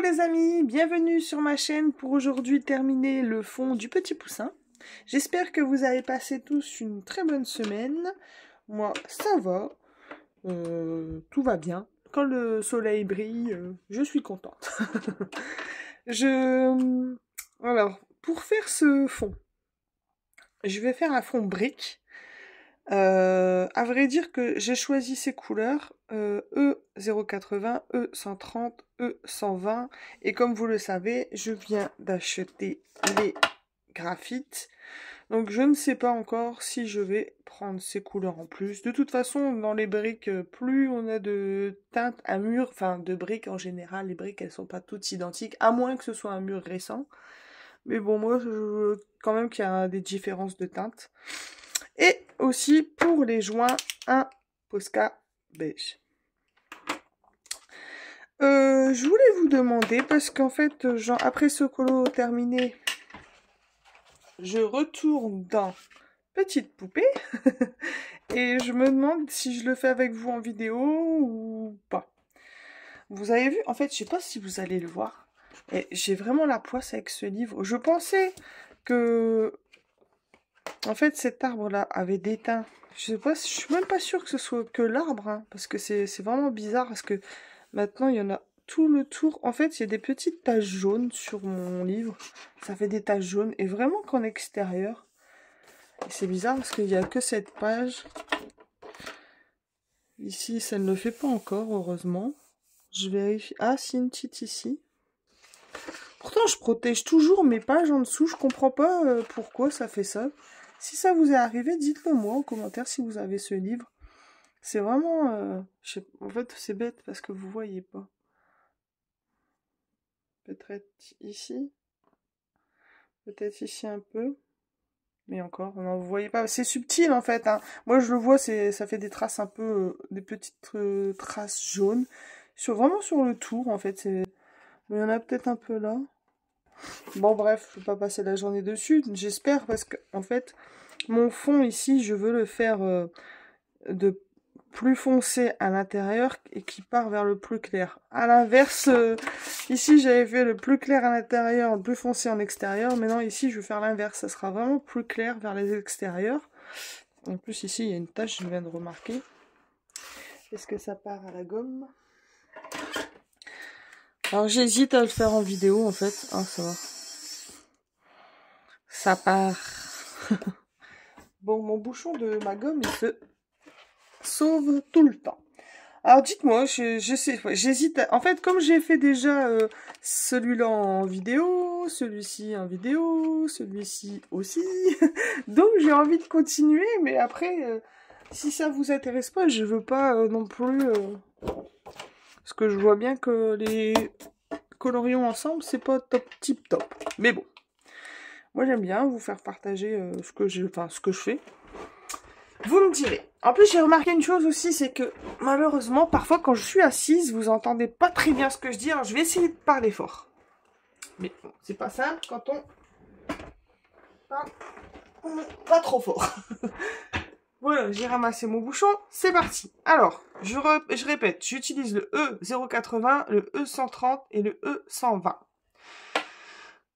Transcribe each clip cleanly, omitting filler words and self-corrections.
les amis, bienvenue sur ma chaîne pour aujourd'hui terminer le fond du petit poussin. J'espère que vous avez passé tous une très bonne semaine. Moi, ça va, tout va bien. Quand le soleil brille, je suis contente. Alors, pour faire ce fond, je vais faire un fond brique. À vrai dire que j'ai choisi ces couleurs E080, E130, E120 et comme vous le savez, je viens d'acheter les graphites. Donc je ne sais pas encore si je vais prendre ces couleurs en plus. De toute façon, dans les briques, plus on a de teintes à mur, enfin de briques en général, les briques elles sont pas toutes identiques, à moins que ce soit un mur récent. Mais bon, moi je veux quand même qu'il y a des différences de teintes. Et aussi pour les joints, un Posca beige. Je voulais vous demander, parce qu'en fait, genre, après ce colo terminé, je retourne dans Petite Poupée. Et je me demande si je le fais avec vous en vidéo ou pas. Vous avez vu, en fait, je sais pas si vous allez le voir. Et j'ai vraiment la poisse avec ce livre. Je pensais que... En fait, cet arbre-là avait des teints. Je sais pas, je suis même pas sûre que ce soit que l'arbre, hein, parce que c'est vraiment bizarre, parce que maintenant, il y en a tout le tour. En fait, il y a des petites taches jaunes sur mon livre. Ça fait des taches jaunes, et vraiment qu'en extérieur. C'est bizarre, parce qu'il n'y a que cette page. Ici, ça ne le fait pas encore, heureusement. Je vérifie. Ah, si, une petite ici. Pourtant, je protège toujours mes pages en dessous. Je comprends pas pourquoi ça fait ça. Si ça vous est arrivé, dites-le moi en commentaire si vous avez ce livre. C'est vraiment... En fait, c'est bête parce que vous voyez pas. Peut-être ici. Peut-être ici un peu. Mais encore, non, vous voyez pas. C'est subtil en fait, hein. Moi, je le vois, ça fait des traces un peu... des petites traces jaunes. Vraiment sur le tour, en fait. Mais il y en a peut-être un peu là. Bon, bref, je vais pas passer la journée dessus. J'espère parce que, en fait, mon fond ici, je veux le faire de plus foncé à l'intérieur et qui part vers le plus clair. À l'inverse, ici, j'avais fait le plus clair à l'intérieur, le plus foncé en extérieur. Maintenant, ici, je vais faire l'inverse. Ça sera vraiment plus clair vers les extérieurs. En plus, ici, il y a une tache, je viens de remarquer. Est-ce que ça part à la gomme? Alors, j'hésite à le faire en vidéo, en fait. Ah, ça va. Ça part. Bon, mon bouchon de ma gomme, il se sauve tout le temps. Alors dites-moi, j'hésite. En fait, comme j'ai fait déjà celui-là en vidéo, celui-ci en vidéo, celui-ci aussi, donc j'ai envie de continuer, mais après, si ça vous intéresse pas, je veux pas non plus... parce que je vois bien que les colorions ensemble, c'est pas top tip top. Mais bon. Moi, j'aime bien vous faire partager ce que je fais. Vous me direz. En plus, j'ai remarqué une chose aussi, c'est que malheureusement, parfois, quand je suis assise, vous entendez pas très bien ce que je dis. Alors, je vais essayer de parler fort. Mais bon, c'est pas simple quand on parle pas trop fort. Voilà, j'ai ramassé mon bouchon. C'est parti. Alors, je répète, j'utilise le E080, le E130 et le E120.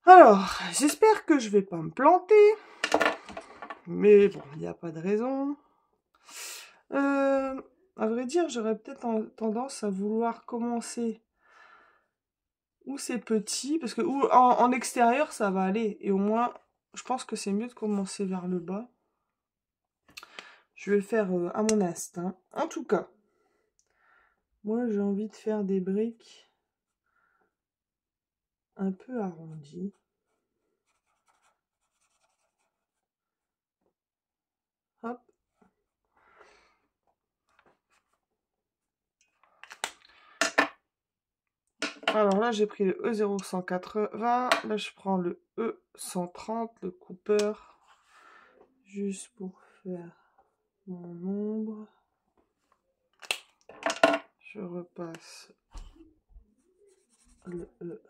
Alors, j'espère que je vais pas me planter. Mais bon, il n'y a pas de raison. À vrai dire, j'aurais peut-être tendance à vouloir commencer où c'est petit, parce que en extérieur, ça va aller. Et au moins, je pense que c'est mieux de commencer vers le bas. Je vais le faire à mon instinct. En tout cas, moi, j'ai envie de faire des briques un peu arrondies. Hop. Alors là, j'ai pris le E0180. Là, je prends le E130, le Cooper. Juste pour faire mon ombre. Je repasse le E.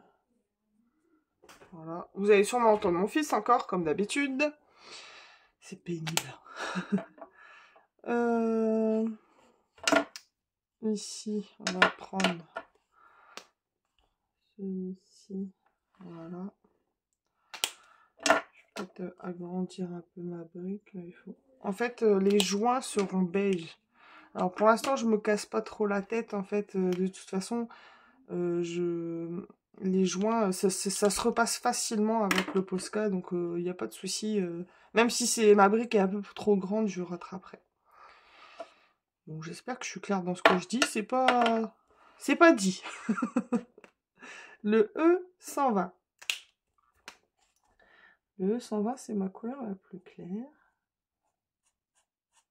Voilà. Vous allez sûrement entendre mon fils encore, comme d'habitude. C'est pénible. Ici, on va prendre celui-ci. Voilà. Je vais peut-être agrandir un peu ma brique. Là, il faut... En fait, les joints seront beige. Alors pour l'instant, je me casse pas trop la tête. En fait, de toute façon, les joints, ça se repasse facilement avec le Posca, donc il n'y a pas de souci. Même si ma brique est un peu trop grande, je rattraperai. Donc j'espère que je suis claire dans ce que je dis. C'est pas dit. Le E120. Le E120, c'est ma couleur la plus claire.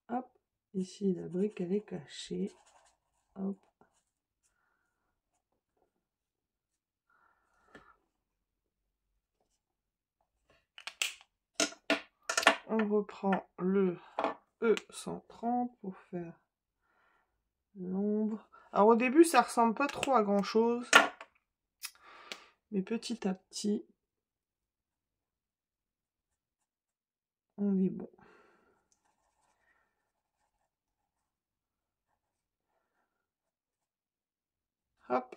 Hop, ici la brique elle est cachée. Hop. On reprend le E130 pour faire l'ombre. Alors au début ça ressemble pas trop à grand chose. Mais petit à petit, on est bon. Hop.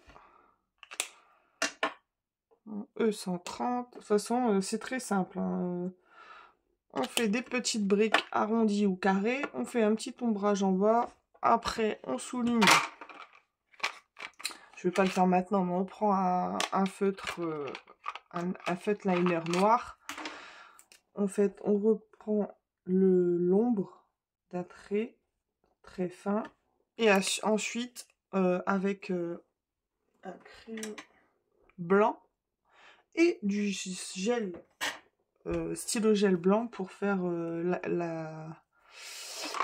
E130. De toute façon, c'est très simple. Hein. On fait des petites briques arrondies ou carrées. On fait un petit ombrage en bas. Après, on souligne. Je vais pas le faire maintenant, mais on prend un feutre, un feutre liner noir. En fait, on reprend l'ombre d'un trait très fin. Et ensuite, avec un crayon blanc et du gel, stylo gel blanc pour faire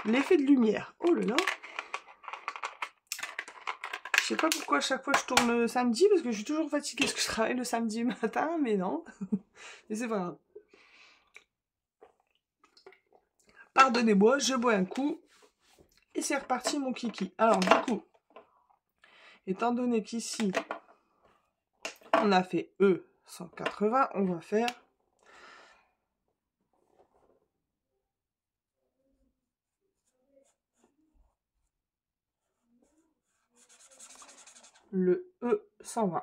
l'effet de lumière. Oh là là! Je sais pas pourquoi à chaque fois je tourne le samedi, parce que je suis toujours fatiguée parce que je travaille le samedi matin, mais non. Mais c'est pas grave. Pardonnez-moi, je bois un coup. Et c'est reparti mon kiki. Alors du coup, étant donné qu'ici, on a fait E180, on va faire le E120.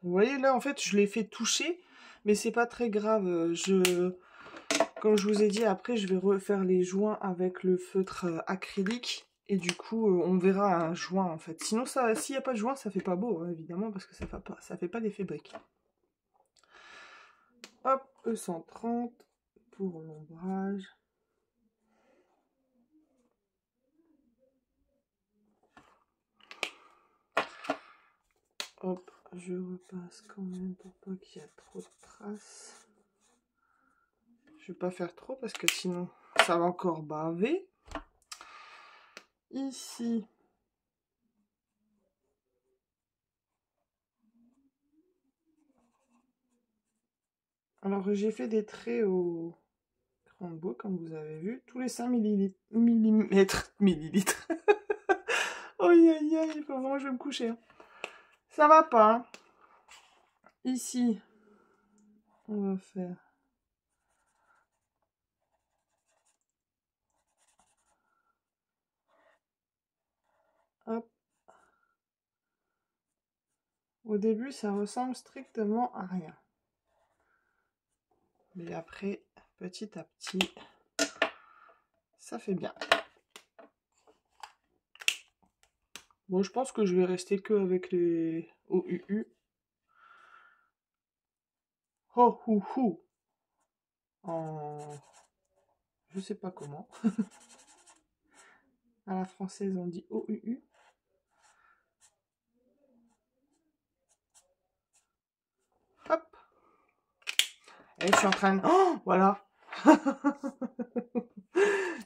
Vous voyez là, en fait, je l'ai fait toucher, mais c'est pas très grave. Comme je vous ai dit, après, je vais refaire les joints avec le feutre acrylique. Et du coup, on verra un joint, en fait. Sinon, s'il n'y a pas de joint, ça fait pas beau, hein, évidemment, parce que ça fait pas l'effet brique. Hop, E130 pour l'ombrage. Hop, je repasse quand même pour pas qu'il y ait trop de traces. Je vais pas faire trop parce que sinon ça va encore baver. Ici. Alors j'ai fait des traits au crayon de bois comme vous avez vu. Tous les 5 millilitres. Millilitres. Aïe aïe aïe, il faut vraiment que je vais me coucher. Hein. Ça va pas. Hein. Ici, on va faire... Hop. Au début, ça ressemble strictement à rien. Mais après, petit à petit, ça fait bien. Bon, je pense que je vais rester que avec les OUU. Oh, hou, hou. En... Je sais pas comment. À la française, on dit OUU. Hop. Et je suis en train de... Oh, voilà.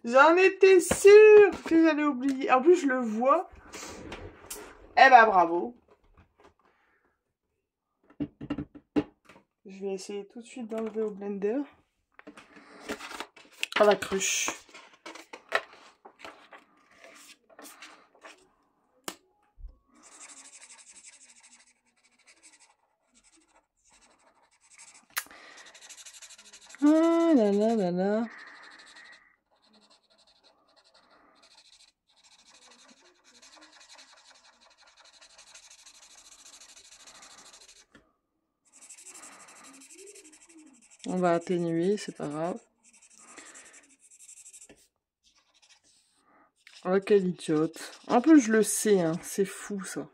J'en étais sûre que j'allais oublier. En plus, je le vois. Eh ben, bravo. Je vais essayer tout de suite d'enlever au blender. À la cruche. Ah là là là là. On va atténuer, c'est pas grave. Oh, quelle idiote. Un peu, je le sais, hein. C'est fou, ça.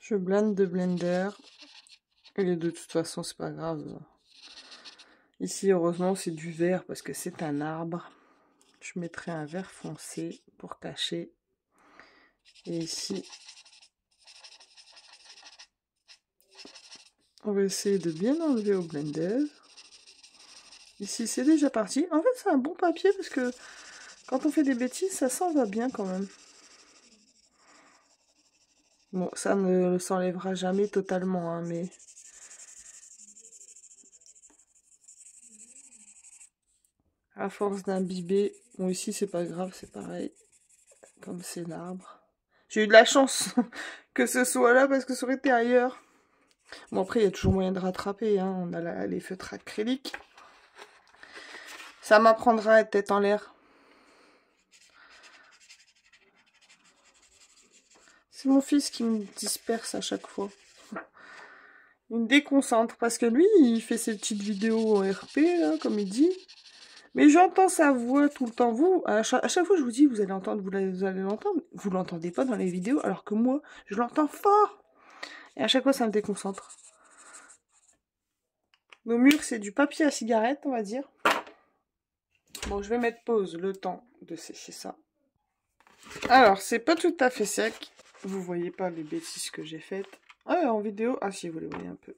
Je blende de blender. Et de toute façon, c'est pas grave. Ici, heureusement, c'est du vert parce que c'est un arbre. Je mettrai un vert foncé pour cacher. Et ici, on va essayer de bien enlever au blender. Ici, c'est déjà parti. En fait, c'est un bon papier parce que quand on fait des bêtises, ça s'en va bien quand même. Bon, ça ne s'enlèvera jamais totalement, hein, mais... à force d'imbiber... Bon, ici, c'est pas grave, c'est pareil. Comme c'est l'arbre. J'ai eu de la chance que ce soit là, parce que ça aurait été ailleurs. Bon, après, il y a toujours moyen de rattraper, hein. On a les feutres acryliques. Ça m'apprendra à être tête en l'air. C'est mon fils qui me disperse à chaque fois. Il me déconcentre, parce que lui, il fait ses petites vidéos en RP, là, comme il dit. Mais j'entends sa voix tout le temps. Vous, à chaque fois, je vous dis, vous allez entendre, vous allez l'entendre. Vous l'entendez pas dans les vidéos, alors que moi, je l'entends fort. Et à chaque fois, ça me déconcentre. Nos murs, c'est du papier à cigarette, on va dire. Bon, je vais mettre pause le temps de sécher ça. Alors, c'est pas tout à fait sec. Vous voyez pas les bêtises que j'ai faites. Ah, en vidéo. Ah, si, vous les voyez un peu.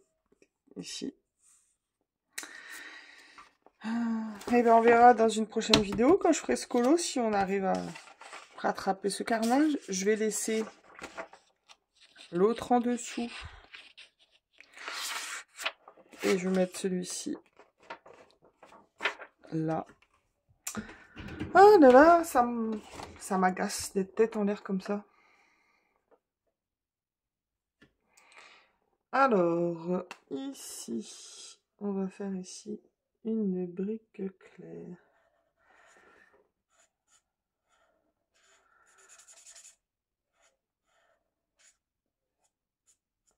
Ici. Et bien, on verra dans une prochaine vidéo, quand je ferai ce colo, si on arrive à rattraper ce carnage. Je vais laisser l'autre en dessous. Et je vais mettre celui-ci là. Ah là là, ça m'agace d'être tête en l'air comme ça. Alors, ici, on va faire ici une brique claire.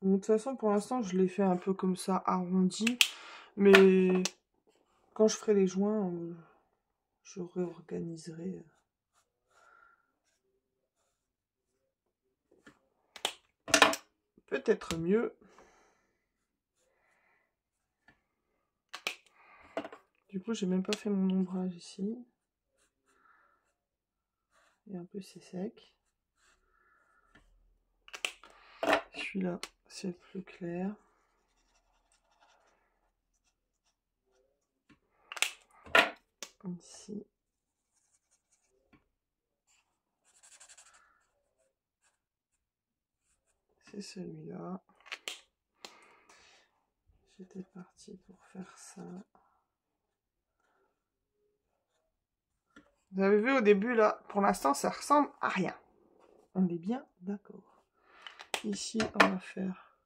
Bon, de toute façon, pour l'instant, je l'ai fait un peu comme ça, arrondi. Mais quand je ferai les joints, je réorganiserai. Peut-être mieux. Du coup, j'ai même pas fait mon ombrage ici. Et un peu c'est sec. Celui-là, c'est plus clair. Ici. C'est celui-là. J'étais partie pour faire ça. Vous avez vu au début là, pour l'instant ça ressemble à rien. On est bien d'accord. Ici on va faire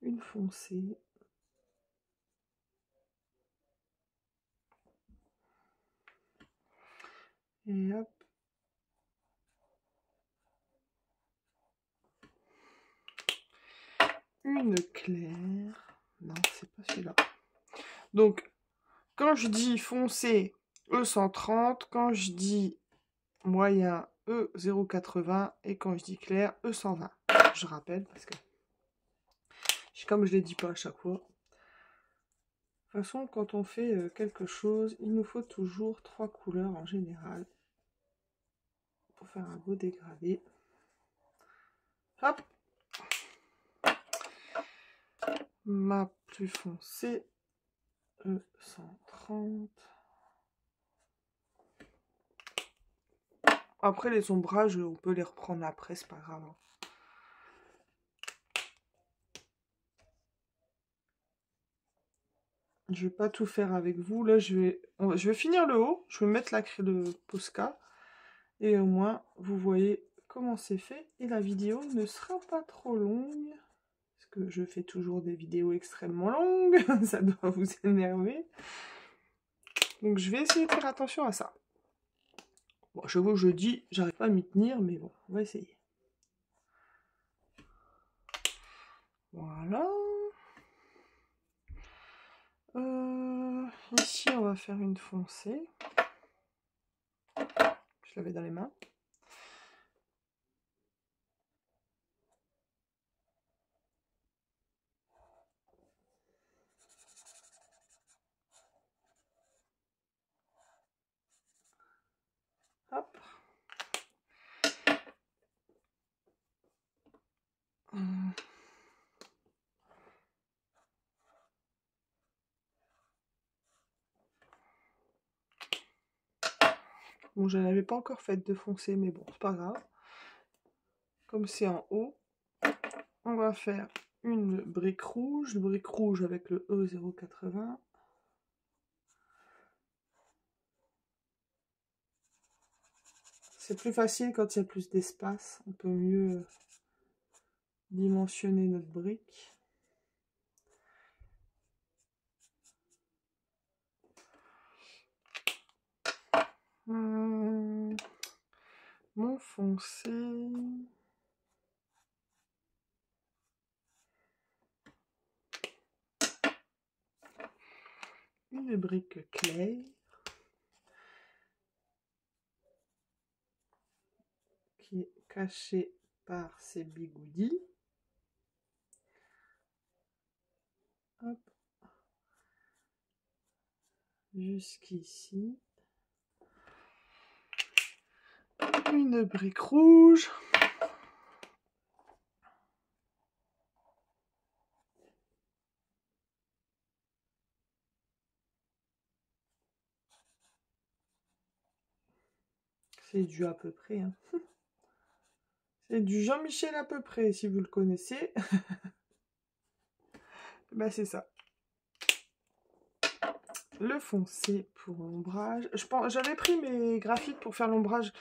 une foncée. Et hop. Une claire. Non, c'est pas celui-là. Donc, quand je dis foncé, E130. Quand je dis moyen, E080. Et quand je dis clair, E120. Je rappelle parce que, comme je ne les dis pas à chaque fois. De toute façon, quand on fait quelque chose, il nous faut toujours 3 couleurs en général. Pour faire un beau dégradé. Hop. Ma plus foncée, E130. Après, les ombrages, on peut les reprendre après, c'est pas grave. Je vais pas tout faire avec vous. Là, je vais finir le haut. Je vais mettre le Posca. Et au moins, vous voyez comment c'est fait. Et la vidéo ne sera pas trop longue. Parce que je fais toujours des vidéos extrêmement longues. Ça doit vous énerver. Donc, je vais essayer de faire attention à ça. Bon, je dis, j'arrive pas à m'y tenir, mais bon, on va essayer. Voilà. Ici, on va faire une foncée. Je l'avais dans les mains. Hop. Bon, je n'avais pas encore fait de foncé, mais bon, c'est pas grave. Comme c'est en haut, on va faire une brique rouge avec le E080. C'est plus facile quand il y a plus d'espace, on peut mieux dimensionner notre brique. Mon foncé. Une brique claire. Qui est cachée par ces bigoudis. Hop. Jusqu'ici. Une brique rouge. C'est du à peu près. Hein. C'est du Jean-Michel à peu près, si vous le connaissez. Bah c'est ça. Le foncé pour l'ombrage. J'avais pris mes graphiques pour faire l'ombrage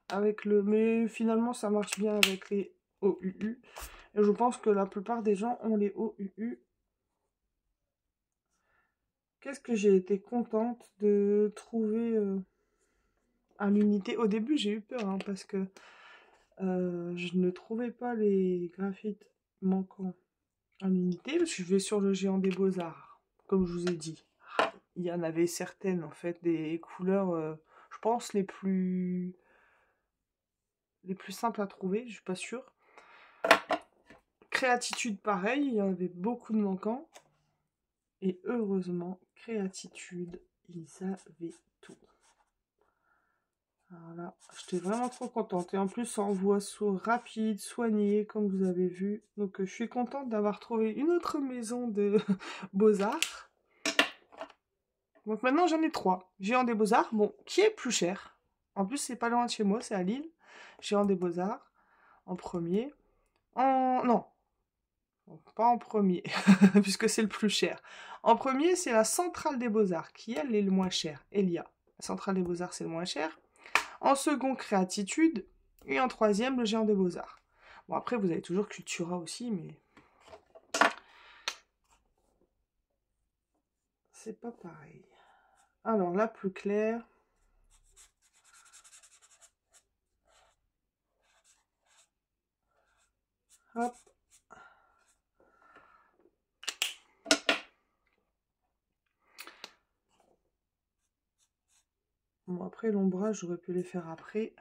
avec le... Mais finalement, ça marche bien avec les OUU. Et je pense que la plupart des gens ont les OUU. Qu'est-ce que j'ai été contente de trouver à l'unité. Au début, j'ai eu peur, hein, parce que je ne trouvais pas les graphites manquants à l'unité. Je vais sur le Géant des Beaux-Arts, comme je vous ai dit. Il y en avait certaines, en fait, des couleurs, je pense, les plus simples à trouver, je suis pas sûre. Créatitude, pareil, il y en avait beaucoup de manquants. Et heureusement, Créatitude, ils avaient tout. Voilà, j'étais vraiment trop contente. Et en plus, on voit rapide, soigné, comme vous avez vu. Donc, je suis contente d'avoir trouvé une autre maison de Beaux-Arts. Donc maintenant, j'en ai 3. Géant des Beaux-Arts, bon, qui est plus cher. En plus, c'est pas loin de chez moi, c'est à Lille. Géant des Beaux-Arts, en premier. Non, pas en premier, puisque c'est le plus cher. En premier, c'est la Centrale des Beaux-Arts, qui, elle, est le moins cher. Elia. La Centrale des Beaux-Arts, c'est le moins cher. En second, Créatitude. Et en troisième, le Géant des Beaux-Arts. Bon, après, vous avez toujours Cultura aussi, mais... c'est pas pareil. Alors, la plus claire... Hop. Bon, après, l'ombrage, j'aurais pu les faire après.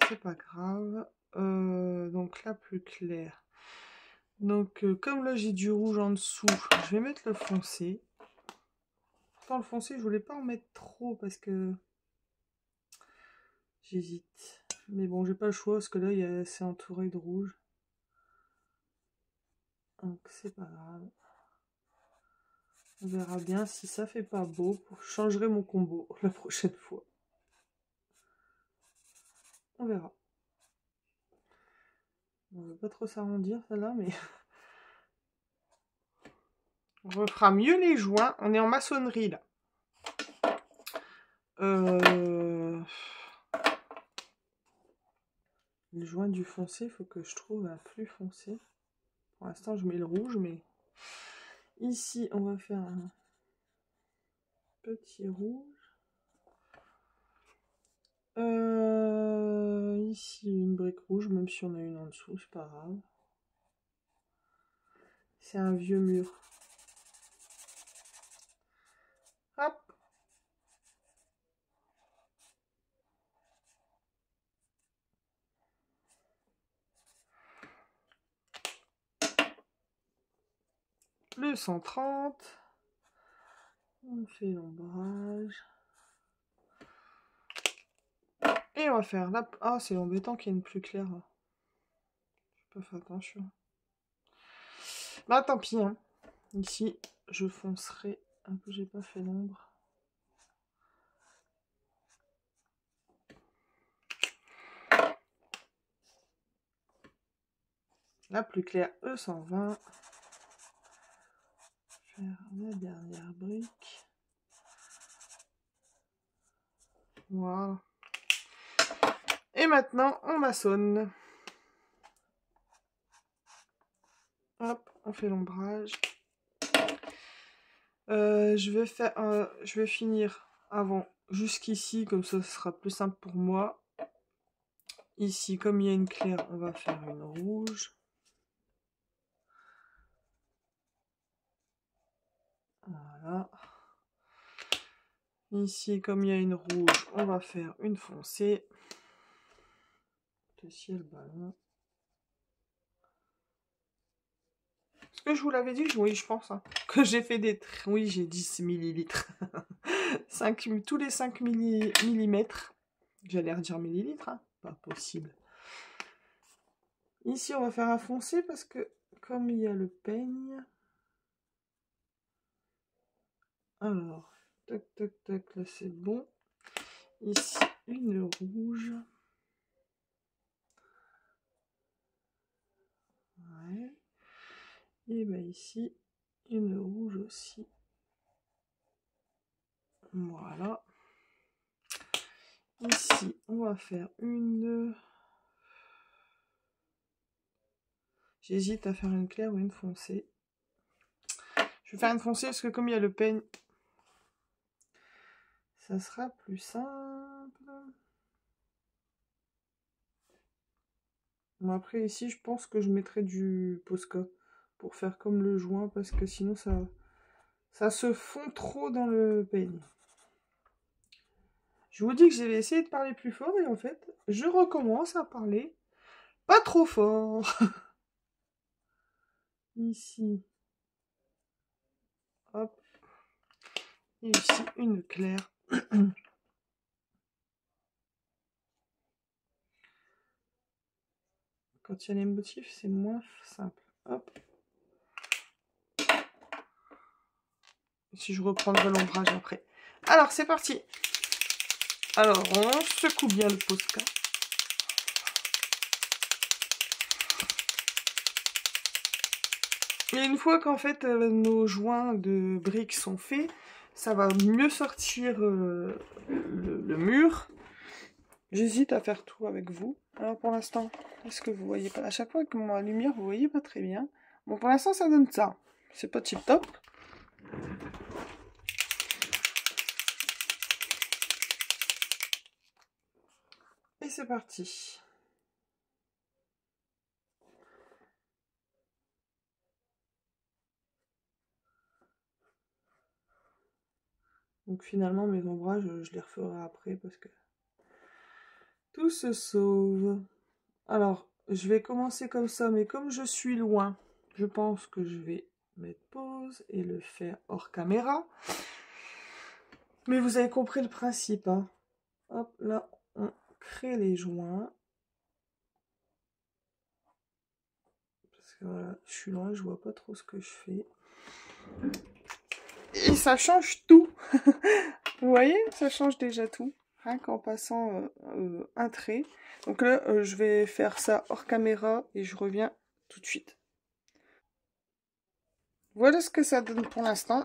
C'est pas grave. Donc, la plus claire. Donc, comme là, j'ai du rouge en dessous, je vais mettre le foncé. Pourtant, le foncé, je voulais pas en mettre trop parce que j'hésite. Mais bon, j'ai pas le choix parce que là, c'est entouré de rouge. Donc, c'est pas grave. On verra bien si ça fait pas beau. Je changerai mon combo la prochaine fois. On verra. On va pas trop s'arrondir, celle-là, mais... On refera mieux les joints. On est en maçonnerie, là. Le joint du foncé, il faut que je trouve un plus foncé. Pour l'instant, je mets le rouge, mais... Ici, on va faire un petit rouge. Ici, une brique rouge, même si on a une en dessous, c'est pas grave. C'est un vieux mur. Hop. Le 130. On fait l'ombrage. Et on va faire la... Ah, c'est embêtant qu'il y ait une plus claire. Je peux faire attention. Bah, tant pis, hein. Ici, je foncerai un peu, j'ai pas fait l'ombre. La plus claire, E120. Faire la dernière brique. Voilà. Et maintenant, on maçonne. Hop, on fait l'ombrage. Je vais finir avant jusqu'ici, comme ça, ce sera plus simple pour moi. Ici, comme il y a une claire, on va faire une rouge. Voilà. Ici, comme il y a une rouge, on va faire une foncée. Le ciel ballon. Est-ce que je vous l'avais dit? Oui, je pense. Hein, que j'ai fait des... Oui, j'ai 10 millilitres. 5, tous les 5 millimètres. J'allais redire millilitres. Hein. Pas possible. Ici, on va faire un foncé parce que comme il y a le peigne... Alors, tac, tac, tac, là c'est bon. Ici, une rouge. Ouais. Et bien ici, une rouge aussi. Voilà. Ici, on va faire une... J'hésite à faire une claire ou une foncée. Je vais faire une foncée parce que comme il y a le peigne, ça sera plus simple. Bon, après ici, je pense que je mettrai du Posca pour faire comme le joint parce que sinon ça se fond trop dans le peigne. Je vous dis que j'ai essayé de parler plus fort et en fait, je recommence à parler pas trop fort. Ici. Hop. Et ici, une claire. Quand il y a les motifs, c'est moins simple. Hop. Si je reprendrai l'ombrage après. Alors, c'est parti. Alors, on secoue bien le Posca. Et une fois qu'en fait nos joints de briques sont faits, ça va mieux sortir le mur. J'hésite à faire tout avec vous. Alors pour l'instant, est-ce que vous voyez pas? À chaque fois avec ma lumière, vous voyez pas très bien. Bon, pour l'instant, ça donne ça. C'est pas tip top. Et c'est parti. Donc finalement, mes ombrages, je les referai après parce que tout se sauve. Alors, je vais commencer comme ça, mais comme je suis loin, je pense que je vais mettre pause et le faire hors caméra. Mais vous avez compris le principe, hein. Hop, là, on crée les joints. Parce que voilà, je suis loin, je vois pas trop ce que je fais. Et ça change tout. Vous voyez, ça change déjà tout. Rien qu'en passant un trait. Donc là, je vais faire ça hors caméra et je reviens tout de suite. voilà ce que ça donne pour l'instant.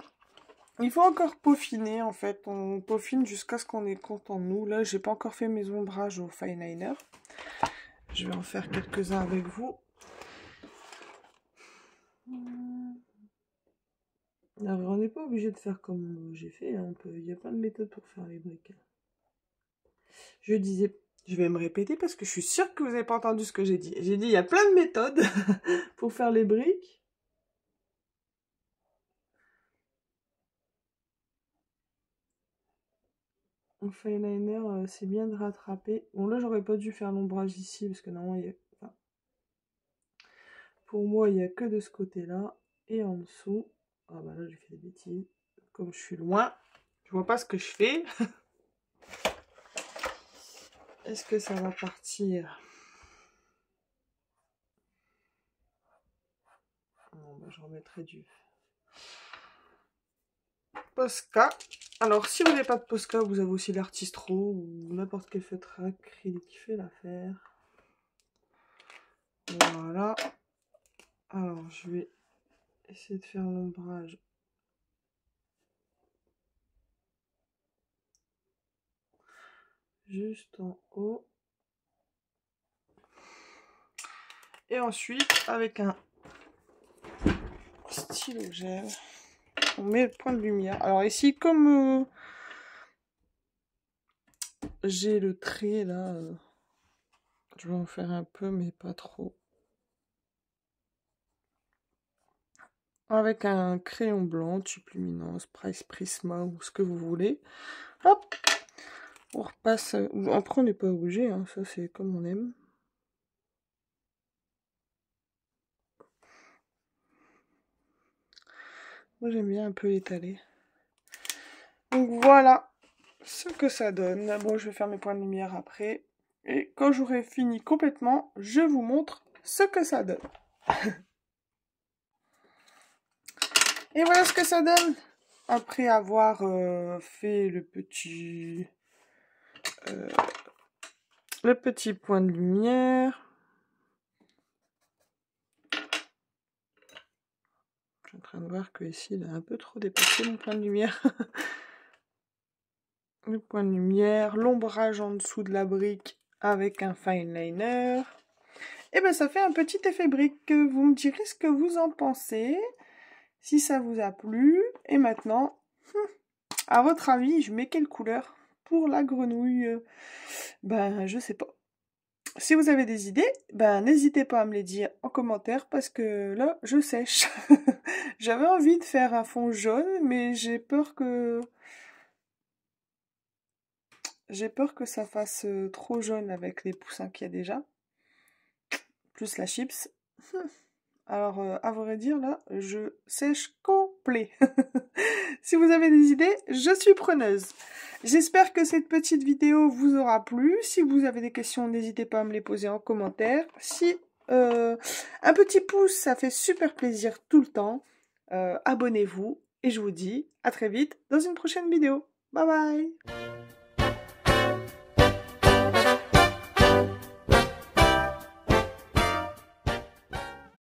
Il faut encore peaufiner en fait, on peaufine jusqu'à ce qu'on est content de nous. Là, j'ai pas encore fait mes ombrages au fine liner. Je vais en faire quelques-uns avec vous. Alors, on n'est pas obligé de faire comme j'ai fait, hein. Il y a plein de méthodes pour faire les briques. Je disais, je vais me répéter parce que je suis sûre que vous n'avez pas entendu ce que j'ai dit. J'ai dit, il y a plein de méthodes pour faire les briques. Au fine liner, c'est bien de rattraper. Bon, là, j'aurais pas dû faire l'ombrage ici parce que normalement, il y a... Enfin, pour moi, il n'y a que de ce côté-là. Et en dessous... Ah bah là, j'ai fait des bêtises. Comme je suis loin, je vois pas ce que je fais. Est-ce que ça va partir? Bon, bah, je remettrai du Posca. Alors, si vous n'avez pas de Posca, vous avez aussi l'Artistro ou n'importe quel feutre acrylique qui fait l'affaire. Voilà. Alors, je vais essayer de faire l'ombrage. Juste en haut. Et ensuite, avec un stylo gel, on met le point de lumière. Alors ici, comme j'ai le trait là, je vais en faire un peu, mais pas trop. Avec un crayon blanc, type luminance, Price Prisma ou ce que vous voulez. Hop, on repasse. Après, on n'est pas obligé, hein, ça c'est comme on aime. Moi j'aime bien un peu l'étaler. Donc voilà ce que ça donne. Bon, je vais faire mes points de lumière après. Et quand j'aurai fini complètement, je vous montre ce que ça donne. Et voilà ce que ça donne. Après avoir fait le petit point de lumière. Je suis en train de voir que ici il a un peu trop dépassé mon point de lumière. Le point de lumière, l'ombrage en dessous de la brique avec un fine liner. Et ben ça fait un petit effet brique. Vous me direz ce que vous en pensez. Si ça vous a plu. Et maintenant, à votre avis, je mets quelle couleur pour la grenouille? Ben, je sais pas. Si vous avez des idées, ben n'hésitez pas à me les dire en commentaire parce que là, je sèche. J'avais envie de faire un fond jaune, mais j'ai peur que ça fasse trop jaune avec les poussins qu'il y a déjà. Plus la chips. Alors, à vrai dire, là, je sèche complet. Si vous avez des idées, je suis preneuse. J'espère que cette petite vidéo vous aura plu. Si vous avez des questions, n'hésitez pas à me les poser en commentaire. Si un petit pouce, ça fait super plaisir tout le temps. Abonnez-vous et je vous dis à très vite dans une prochaine vidéo. Bye bye!